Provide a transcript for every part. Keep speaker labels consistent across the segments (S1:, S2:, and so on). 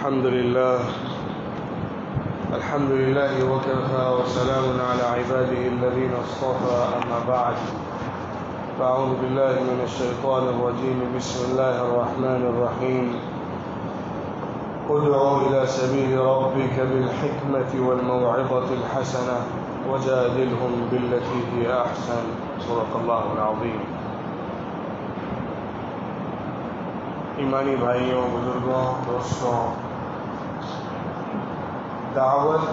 S1: الحمد لله وكفى وسلام على عباده الذين اصطفى أما بعد فأعوذ بالله من الشيطان الرجيم بسم الله الرحمن الرحيم ادع إلى سبيل ربك بالحكمة والموعظة الحسنة وجادلهم بالتي هي أحسن صدق الله العظيم. ایمانی بھائیوں، بزرگوں، دوستوں، دعوت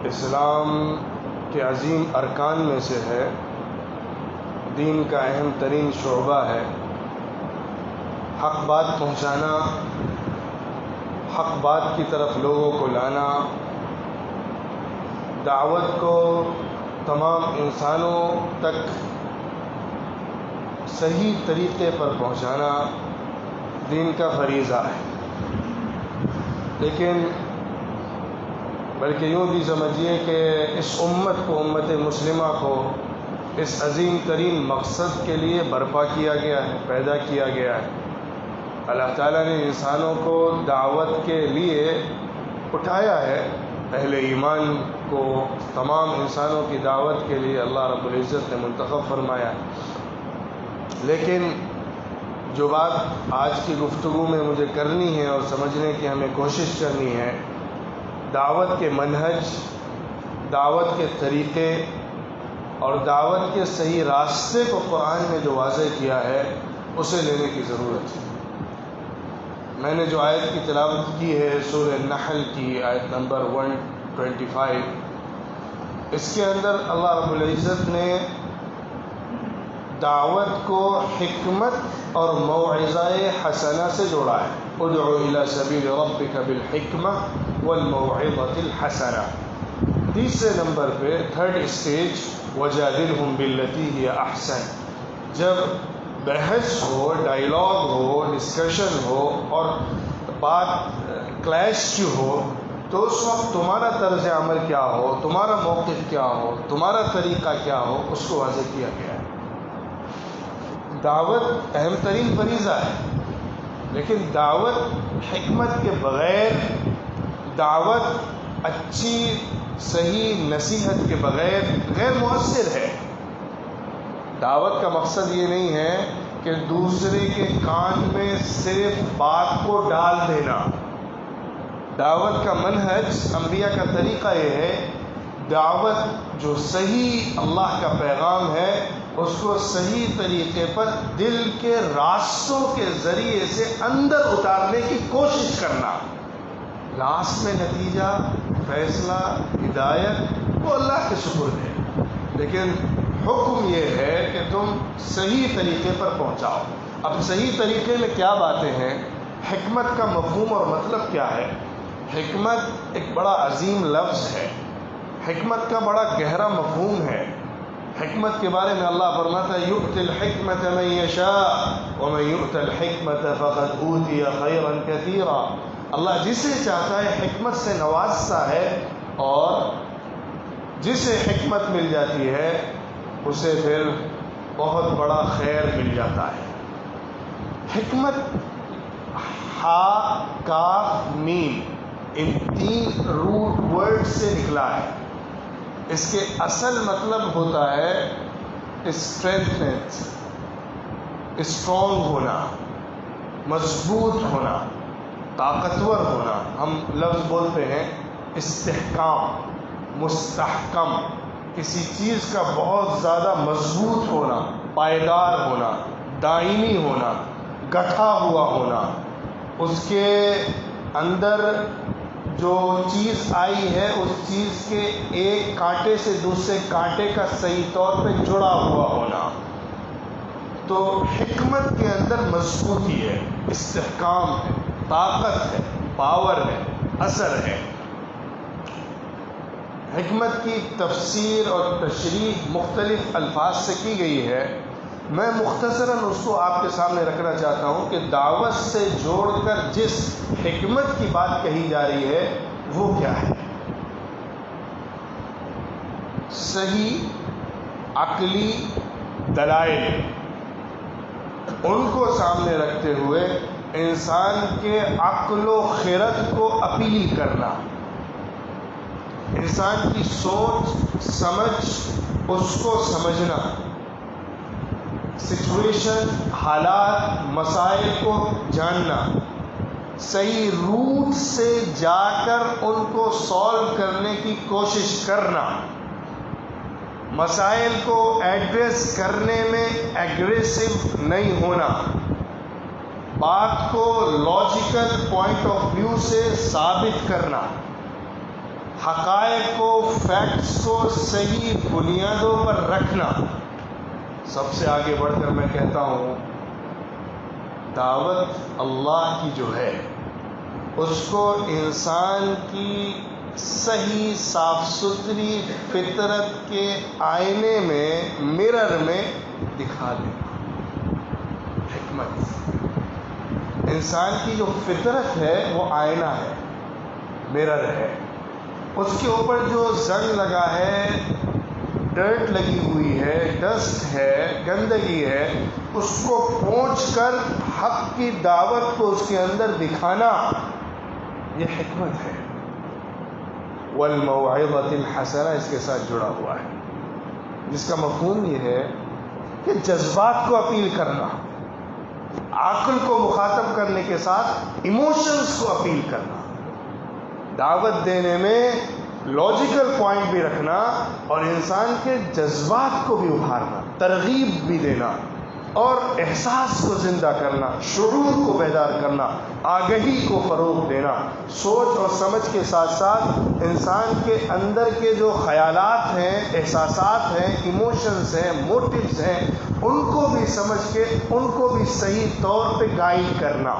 S1: اسلام کے عظیم ارکان میں سے ہے، دین کا اہم ترین شعبہ ہے. حق بات پہنچانا، حق بات کی طرف لوگوں کو لانا، دعوت کو تمام انسانوں تک صحیح طریقے پر پہنچانا دین کا فریضہ ہے. لیکن بلکہ یوں بھی سمجھیے کہ اس امت کو، امت مسلمہ کو اس عظیم ترین مقصد کے لیے برپا کیا گیا ہے، پیدا کیا گیا ہے. اللہ تعالیٰ نے انسانوں کو دعوت کے لیے اٹھایا ہے. اہل ایمان کو تمام انسانوں کی دعوت کے لیے اللہ رب العزت نے منتخب فرمایا ہے. لیکن جو بات آج کی گفتگو میں مجھے کرنی ہے اور سمجھنے کی ہمیں کوشش کرنی ہے، دعوت کے منہج، دعوت کے طریقے اور دعوت کے صحیح راستے کو قرآن نے جو واضح کیا ہے اسے لینے کی ضرورت ہے. میں نے جو آیت کی تلاوت کی ہے سورہ نحل کی آیت نمبر 125، اس کے اندر اللہ رب العزت نے دعوت کو حکمت اور موعظہ حسنہ سے جوڑا ہے. ادع الی سبیل ربک بالحکمہ والموعظۃ الحسنہ. تیسرے نمبر پہ، تھرڈ اسٹیج، وجادلہم باللتی ہی احسن. جب بحث ہو، ڈائیلاگ ہو، ڈسکشن ہو اور بات کلیش کی ہو تو اس وقت تمہارا طرز عمل کیا ہو، تمہارا موقف کیا ہو، تمہارا طریقہ کیا ہو، اس کو واضح کیا گیا ہے. دعوت اہم ترین فریضہ ہے، لیکن دعوت حکمت کے بغیر، دعوت اچھی صحیح نصیحت کے بغیر غیر مؤثر ہے. دعوت کا مقصد یہ نہیں ہے کہ دوسرے کے کان میں صرف بات کو ڈال دینا. دعوت کا منہج، انبیاء کا طریقہ یہ ہے، دعوت جو صحیح اللہ کا پیغام ہے اس کو صحیح طریقے پر دل کے راستوں کے ذریعے سے اندر اتارنے کی کوشش کرنا. لاسٹ میں نتیجہ، فیصلہ، ہدایت وہ اللہ کے سپرد ہے، لیکن حکم یہ ہے کہ تم صحیح طریقے پر پہنچاؤ. اب صحیح طریقے میں کیا باتیں ہیں، حکمت کا مفہوم اور مطلب کیا ہے؟ حکمت ایک بڑا عظیم لفظ ہے، حکمت کا بڑا گہرا مفہوم ہے. حکمت کے بارے میں اللہ فرماتا ہے یؤتی الحکمت من یشاء ومن یؤت الحکمت فقد اوتی خیرا کثیرا. اللہ جسے چاہتا ہے حکمت سے نوازتا ہے، اور جسے حکمت مل جاتی ہے اسے پھر بہت بڑا خیر مل جاتا ہے. حکمت ہا، کاف، میم، ان تین روٹ ورڈ سے نکلا ہے. اس کے اصل مطلب ہوتا ہے اسٹرینتھ، اسٹرانگ ہونا، مضبوط ہونا، طاقتور ہونا. ہم لفظ بولتے ہیں استحکام، مستحکم، کسی چیز کا بہت زیادہ مضبوط ہونا، پائیدار ہونا، دائمی ہونا، گٹھا ہوا ہونا. اس کے اندر جو چیز آئی ہے اس چیز کے ایک کانٹے سے دوسرے کانٹے کا صحیح طور پہ جڑا ہوا ہونا. تو حکمت کے اندر مضبوطی ہے، استحکام ہے، طاقت ہے، پاور ہے، اثر ہے. حکمت کی تفسیر اور تشریح مختلف الفاظ سے کی گئی ہے. میں مختصراً اس کو آپ کے سامنے رکھنا چاہتا ہوں کہ دعوت سے جوڑ کر جس حکمت کی بات کہی جا رہی ہے وہ کیا ہے. صحیح عقلی دلائل، ان کو سامنے رکھتے ہوئے انسان کے عقل و خرد کو اپیل کرنا، انسان کی سوچ سمجھ اس کو سمجھنا، سچویشن، حالات، مسائل کو جاننا، صحیح روٹ سے جا کر ان کو سالو کرنے کی کوشش کرنا، مسائل کو ایڈریس کرنے میں ایگریسو نہیں ہونا، بات کو لاجیکل پوائنٹ آف ویو سے ثابت کرنا، حقائق کو، فیکٹس کو صحیح بنیادوں پر رکھنا۔ سب سے آگے بڑھ کر میں کہتا ہوں، دعوت اللہ کی جو ہے اس کو انسان کی صحیح صاف ستھری فطرت کے آئینے میں، مرر میں دکھا دینا۔ حکمت، انسان کی جو فطرت ہے وہ آئینہ ہے، مرر ہے، اس کے اوپر جو زنگ لگا ہے، ڈرٹ لگی ہوئی ہے، ڈسٹ ہے، گندگی ہے، اس کو پونچھ کر حق کی دعوت کو اس کے اندر دکھانا، یہ حکمت ہے۔ والموعظۃ الحسنہ اس کے ساتھ جڑا ہوا ہے، جس کا مفہوم یہ ہے کہ جذبات کو اپیل کرنا، عقل کو مخاطب کرنے کے ساتھ ایموشنز کو اپیل کرنا، دعوت دینے میں لاجیکل پوائنٹ بھی رکھنا اور انسان کے جذبات کو بھی ابھارنا، ترغیب بھی دینا اور احساس کو زندہ کرنا، شعور کو بیدار کرنا، آگہی کو فروغ دینا، سوچ اور سمجھ کے ساتھ ساتھ انسان کے اندر کے جو خیالات ہیں، احساسات ہیں، ایموشنز ہیں، موٹیوز ہیں، ان کو بھی سمجھ کے ان کو بھی صحیح طور پہ گائیڈ کرنا۔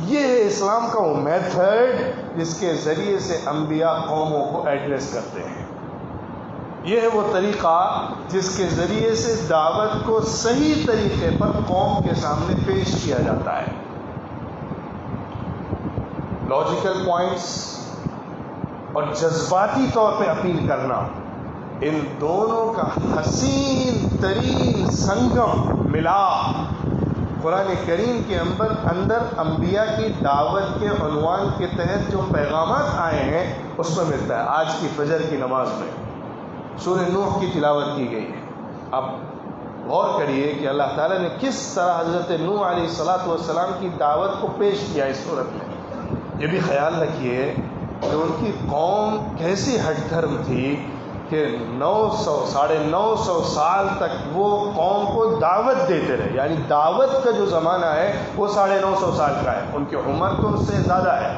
S1: یہ ہے اسلام کا وہ میتھڈ جس کے ذریعے سے انبیاء قوموں کو ایڈریس کرتے ہیں۔ یہ ہے وہ طریقہ جس کے ذریعے سے دعوت کو صحیح طریقے پر قوم کے سامنے پیش کیا جاتا ہے۔ لاجیکل پوائنٹس اور جذباتی طور پہ اپیل کرنا، ان دونوں کا حسین ترین سنگم ملا قرآن کریم کے اندر انبیاء کی دعوت کے عنوان کے تحت جو پیغامات آئے ہیں اس میں ملتا ہے۔ آج کی فجر کی نماز میں سورہ نوح کی تلاوت کی گئی ہے۔ اب غور کریے کہ اللہ تعالیٰ نے کس طرح حضرت نوح علیہ السلام کی دعوت کو پیش کیا اس صورت میں۔ یہ بھی خیال رکھیے کہ ان کی قوم کیسی ہٹ دھرم تھی کہ 900 سال تک وہ قوم کو دعوت دیتے رہے، یعنی دعوت کا جو زمانہ ہے وہ 950 سال کا ہے، ان کی عمر تو اس سے زیادہ ہے۔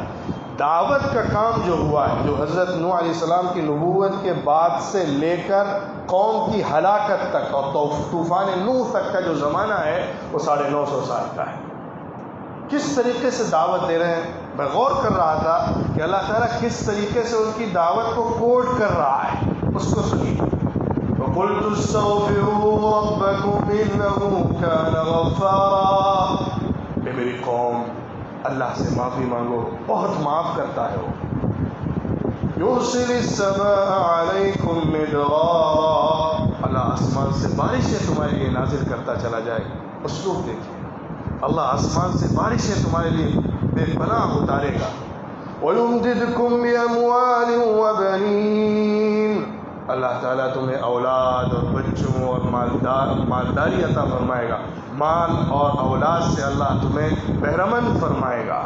S1: دعوت کا کام جو ہوا ہے، جو حضرت نوح علیہ السلام کی نبوت کے بعد سے لے کر قوم کی ہلاکت تک اور طوفان نوح تک کا جو زمانہ ہے وہ 950 سال کا ہے۔ کس طریقے سے دعوت دے رہے ہیں؟ میں غور کر رہا تھا کہ اللہ تعالیٰ کس طریقے سے ان کی دعوت کو کوڈ کر رہا ہے، اس کو سنیے۔ وَقُلْتُ اسْتَغْفِرُوا رَبَّكُمْ إِنَّهُ كَانَ غَفَّارًا، اے میری قوم اللہ سے معافی مانگو، بہت معاف کرتا ہے وہ۔ يُرْسِلِ السَّمَاءَ عَلَيْكُمْ مِدْرَارًا، اللہ آسمان سے بارشیں تمہارے لیے نازل کرتا چلا جائے۔ اسلوب دیکھیں، اللہ آسمان سے بارشیں تمہارے لیے بے پناہ اتارے گا۔ وَيُمْدِدْكُمْ بِأَمْوَالٍ وَبَنِينَ، اللہ تعالیٰ تمہیں اولاد اور بچوں اور مالداری عطا فرمائے گا، مال اور اولاد سے اللہ تمہیں بہرمند فرمائے گا۔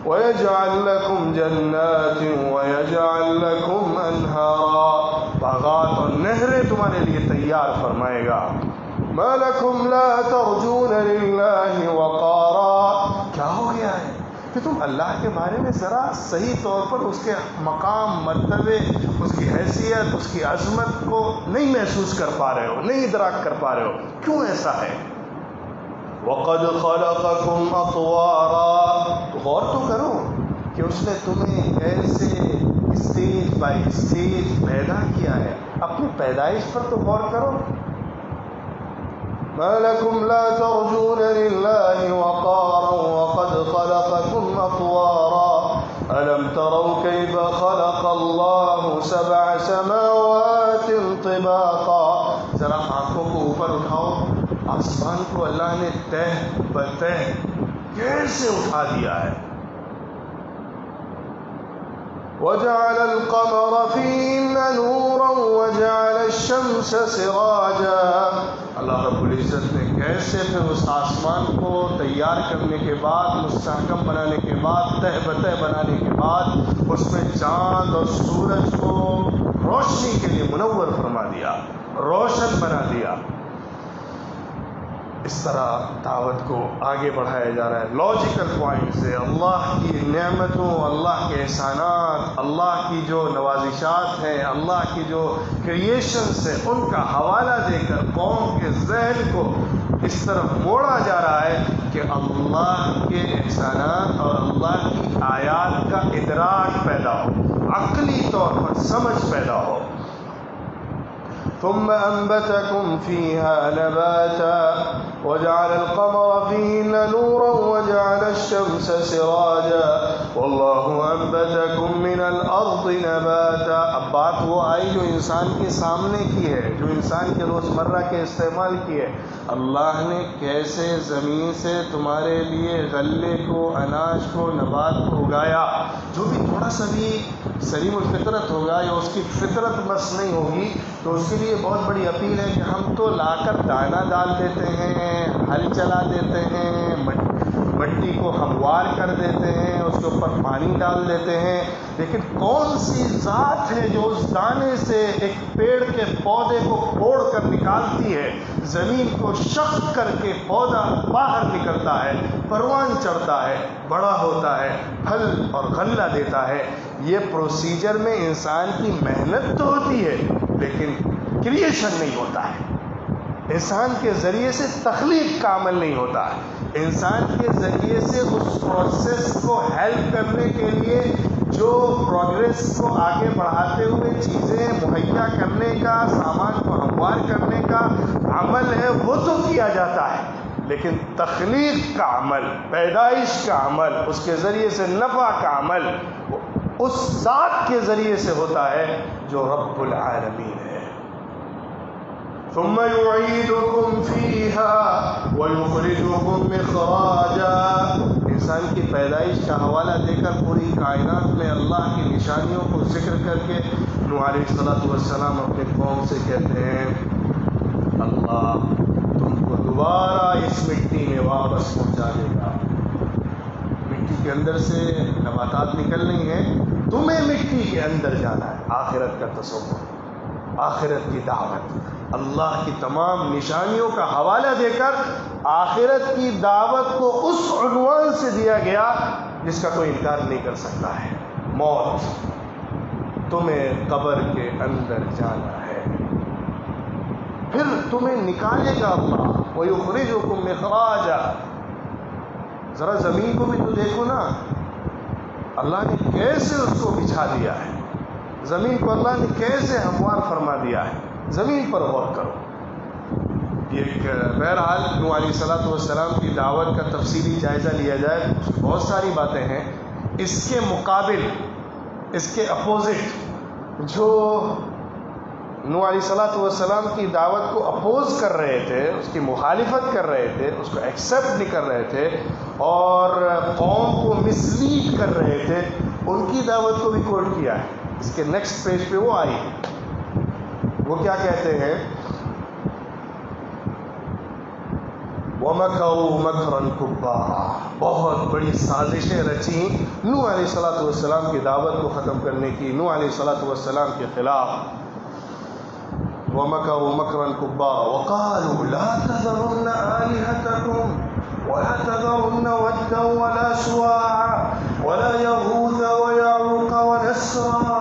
S1: وَيَجْعَلْ لَكُمْ جَنَّاتٍ وَيَجْعَلْ لَكُمْ أَنْهَارًا، باغات اور نہریں تمہارے لیے تیار فرمائے گا۔ مَا لَكُمْ لَا تَرْجُونَ لِلَّهِ وَقَارًا، کیا ہو گیا ہے کہ تم اللہ کے بارے میں ذرا صحیح طور پر اس کے مقام، مرتبے، اس کی حیثیت، اس کی عظمت کو نہیں محسوس کر پا رہے ہو، نہیں ادراک کر پا رہے ہو؟ کیوں ایسا ہے؟ وَقَدْ خَلَقَكُمْ أَطْوَارًا، تو غور تو کرو کہ اس نے تمہیں ایسے اسٹیج بائی اسٹیج پیدا کیا ہے، اپنی پیدائش پر تو غور کرو۔ مَا لَكُمْ لَا تَرْجُونَ لِلَّهِ وَقَارًا وَقَدْ خَلَقَكُمْ أَطْوَارًا أَلَمْ تَرَوْا كَيْفَ خَلَقَ اللَّهُ 7 سَمَاوَاتٍ طِبَاقًا، ذرا آنکھوں کو اوپر اٹھاؤ، آسمان کو اللہ نے تہ بتہ کیسے کیسے اٹھا دیا ہے. وجعل القمر فيهن نورا وجعل الشمس سراجا. اللہ رب العزت نے کیسے پھر اس آسمان کو تیار کرنے کے بعد، مستحکم بنانے کے بعد، تہ بتہ بنانے کے بعد اس میں چاند اور سورج کو روشنی کے لیے منور فرما دیا، روشن بنا دیا. اس طرح دعوت کو آگے بڑھایا جا رہا ہے لاجیکل پوائنٹ سے. اللہ کی نعمتوں، اللہ کے احسانات، اللہ کی جو نوازشات ہیں، اللہ کی جو کریشنز ہیں، ان کا حوالہ دے کر قوم کے ذہن کو اس طرف موڑا جا رہا ہے کہ اللہ کے احسانات اور اللہ کی آیات کا ادراک پیدا ہو، عقلی طور پر سمجھ پیدا ہو. ثم أنبتكم فيها نباتا وجعل القمر فيهن نورا وجعل الشمس سراجا والله أنبتكم من الأرض نباتا. اب بات وہ آئی جو انسان کے سامنے کی ہے، جو انسان کے روزمرہ کے استعمال کی ہے. اللہ نے کیسے زمین سے تمہارے لیے غلے کو، اناج کو، نبات کو اگایا. جو بھی تھوڑا سا بھی سلیم الفطرت ہوگا یا اس کی فطرت مس نہیں ہوگی تو اس کے لیے بہت بڑی اپیل ہے کہ ہم تو لا کر دانہ ڈال دیتے ہیں، ہل چلا دیتے ہیں، مٹی کو ہموار کر دیتے ہیں، اس کے اوپر پانی ڈال دیتے ہیں. لیکن کون سی ذات ہے جو اس دانے سے ایک پیڑ کے پودے کو پھوڑ کر نکالتی ہے، زمین کو شق کر کے پودا باہر نکلتا ہے، پروان چڑھتا ہے، بڑا ہوتا ہے، پھل اور غلہ دیتا ہے. یہ پروسیجر میں انسان کی محنت تو ہوتی ہے لیکن کریشن نہیں ہوتا ہے. انسان کے ذریعے سے تخلیق کا عمل نہیں ہوتا ہے. انسان کے ذریعے سے اس پروسیس کو ہیلپ کرنے کے لیے جو پروگریس کو آگے بڑھاتے ہوئے چیزیں مہیا کرنے کا، سامان کو ہموار کرنے کا عمل ہے وہ تو کیا جاتا ہے، لیکن تخلیق کا عمل، پیدائش کا عمل، اس کے ذریعے سے نفع کا عمل اس ذات کے ذریعے سے ہوتا ہے جو رب العالمین ہے. ثم يعيدكم فيها ويخرجكم اخراجا. انسان کی پیدائش کا حوالہ دے کر پوری کائنات میں اللہ کی نشانیوں کو ذکر کر کے نوح علیہ السلام اپنے قوم سے کہتے ہیں اللہ تم کو دوبارہ اس مٹی میں واپس پہنچا دے گا. مٹی کے اندر سے نباتات نکل رہی ہیں، تمہیں مٹی کے اندر جانا ہے. آخرت کا تصور، آخرت کی دعوت، اللہ کی تمام نشانیوں کا حوالہ دے کر آخرت کی دعوت کو اس عنوان سے دیا گیا جس کا کوئی انکار نہیں کر سکتا ہے. موت، تمہیں قبر کے اندر جانا ہے، پھر تمہیں نکالے گا اللہ. وَيُخْرِجُكُمْ إِخْرَاجًا. ذرا زمین کو بھی تو دیکھو نا، اللہ نے کیسے اس کو بچھا دیا ہے، زمین کو اللہ نے کیسے ہموار فرما دیا ہے. زمین پر غور کرو. یہ بہرحال نوح علیہ السلام کی دعوت کا تفصیلی جائزہ لیا جائے بہت ساری باتیں ہیں. اس کے مقابل، اس کے اپوزٹ جو نوح علیہ السلام کی دعوت کو اپوز کر رہے تھے، اس کی مخالفت کر رہے تھے، اس کو ایکسیپٹ نہیں کر رہے تھے اور قوم کو مسلیڈ کر رہے تھے، ان کی دعوت کو بھی کوٹ کیا ہے. اس کے نیکسٹ پیج پہ وہ آئی، وہ کیا کہتے ہیں؟ وَمَكَرُوا مَكْرًا كُبَّارًا. بہت بڑی سازشیں رچیں نوح علیہ السلام کی دعوت کو ختم کرنے کی، نوح علیہ السلام کے خلاف. وَمَكَرُوا مَكْرًا كُبَّارًا وَقَالُوا لَا تَذَرُنَّ آلِهَتَكُمْ وَلَا تَذَرُنَّ وَدًّا وَلَا سُوَاعًا وَلَا يَغُوثَ وَيَعُوقَ وَنَسْرًا.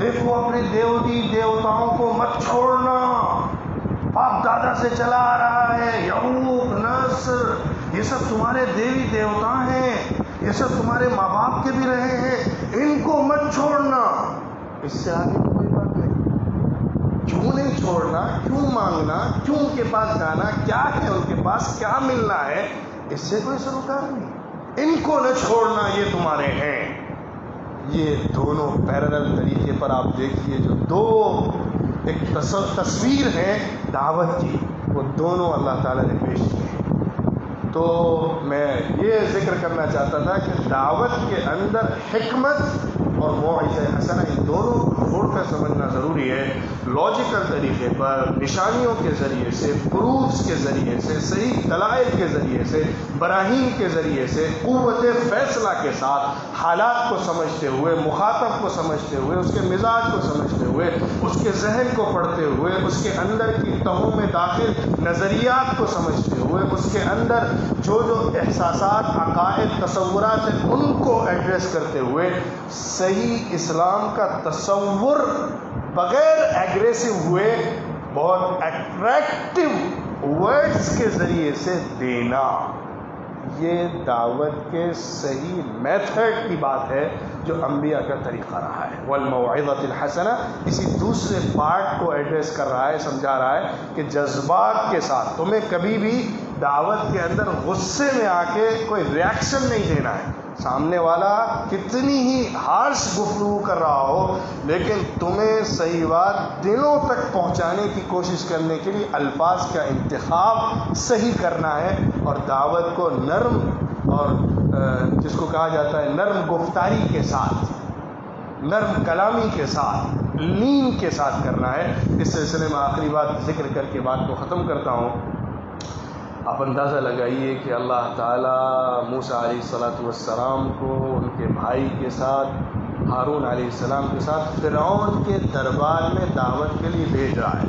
S1: دیکھو اپنے دیوتاؤں کو مت چھوڑنا، باپ دادا سے چلا آ رہا ہے. یعوق، نصر، یہ سب تمہارے دیوی دیوتا ہیں، یہ سب تمہارے ماں باپ کے بھی رہے ہیں، ان کو مت چھوڑنا. اس سے آگے کوئی بات نہیں. کیوں نہیں چھوڑنا، کیوں مانگنا، کیوں ان کے پاس جانا، کیا ہے ان کے پاس، کیا ملنا ہے، اس سے کوئی سروکار نہیں. ان کو نہ چھوڑنا، یہ تمہارے ہیں. یہ دونوں پیرالل طریقے پر آپ دیکھیے، جو دو ایک تصویر ہے دعوت کی، وہ دونوں اللہ تعالیٰ نے پیش کی ہے. تو میں یہ ذکر کرنا چاہتا تھا کہ دعوت کے اندر حکمت اور موعظہ حسنہ ان دونوں کو جوڑ کر سمجھنا ضروری ہے. لاجیکل طریقے پر نشانیوں کے ذریعے سے، پروفس کے ذریعے سے، صحیح دلائل کے ذریعے سے، براہین کے ذریعے سے، قوت فیصلہ کے ساتھ حالات کو سمجھتے ہوئے، مخاطب کو سمجھتے ہوئے، اس کے مزاج کو سمجھتے ہوئے، اس کے ذہن کو پڑھتے ہوئے، اس کے اندر کی تہوں میں داخل نظریات کو سمجھتے ہوئے، اس کے اندر جو احساسات، عقائد، تصورات ہیں ان کو ایڈریس کرتے ہوئے صحیح اسلام کا تصور بغیر ایگریسو ہوئے بہت اٹریکٹیو ورڈز کے ذریعے سے دینا، یہ دعوت کے صحیح میتھڈ کی بات ہے جو انبیاء کا طریقہ رہا ہے. والموعظۃ الحسنہ اسی دوسرے پارٹ کو ایڈریس کر رہا ہے، سمجھا رہا ہے کہ جذبات کے ساتھ تمہیں کبھی بھی دعوت کے اندر غصے میں آ کے کوئی ریاکشن نہیں دینا ہے. سامنے والا کتنی ہی ہارش گفتگو کر رہا ہو لیکن تمہیں صحیح بات دلوں تک پہنچانے کی کوشش کرنے کے لیے الفاظ کا انتخاب صحیح کرنا ہے، اور دعوت کو نرم اور جس کو کہا جاتا ہے نرم گفتاری کے ساتھ، نرم کلامی کے ساتھ، لین کے ساتھ کرنا ہے. اس سلسلے میں آخری بات ذکر کر کے بات کو ختم کرتا ہوں. آپ اندازہ لگائیے کہ اللہ تعالیٰ موسیٰ علیہ السلام کو ان کے بھائی کے ساتھ، ہارون علیہ السلام کے ساتھ فرعون کے دربار میں دعوت کے لیے بھیج رہا ہے.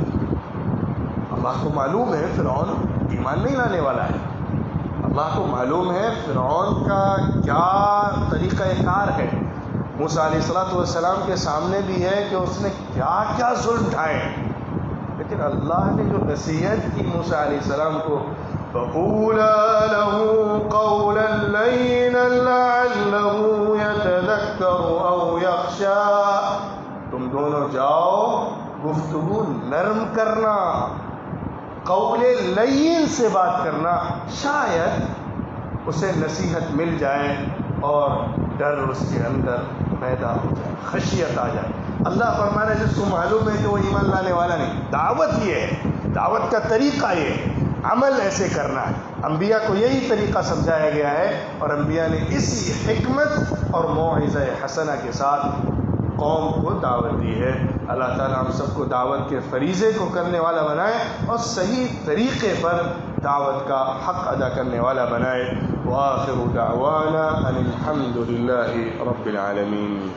S1: اللہ کو معلوم ہے فرعون ایمان نہیں لانے والا ہے، اللہ کو معلوم ہے فرعون کا کیا طریقہ کار ہے. موسیٰ علیہ السلام کے سامنے بھی ہے کہ اس نے کیا کیا ظلم ڈھائے، لیکن اللہ نے جو نصیحت کی موسیٰ علیہ السلام کو، فَقُولَا لَهُ قَوْلًا لَيِّنًا لَعَلَّهُ يَتَذَكَّرُ أَوْ يَخْشَىٰ، تم دونوں جاؤ گفتگو نرم کرنا، قول لین سے بات کرنا، شاید اسے نصیحت مل جائے اور ڈر اس کے اندر پیدا ہو جائے، خشیت آ جائے. اللہ فرمانا جس کو معلوم ہے کہ وہ ایمان لانے والا نہیں. دعوت یہ ہے، دعوت کا طریقہ یہ ہے، عمل ایسے کرنا ہے. انبیاء کو یہی طریقہ سمجھایا گیا ہے اور انبیاء نے اسی حکمت اور موعظہ حسنہ کے ساتھ قوم کو دعوت دی ہے. اللہ تعالیٰ ہم سب کو دعوت کے فریضے کو کرنے والا بنائے اور صحیح طریقے پر دعوت کا حق ادا کرنے والا بنائے. وآخر دعوانا ان الحمد للہ رب العالمین.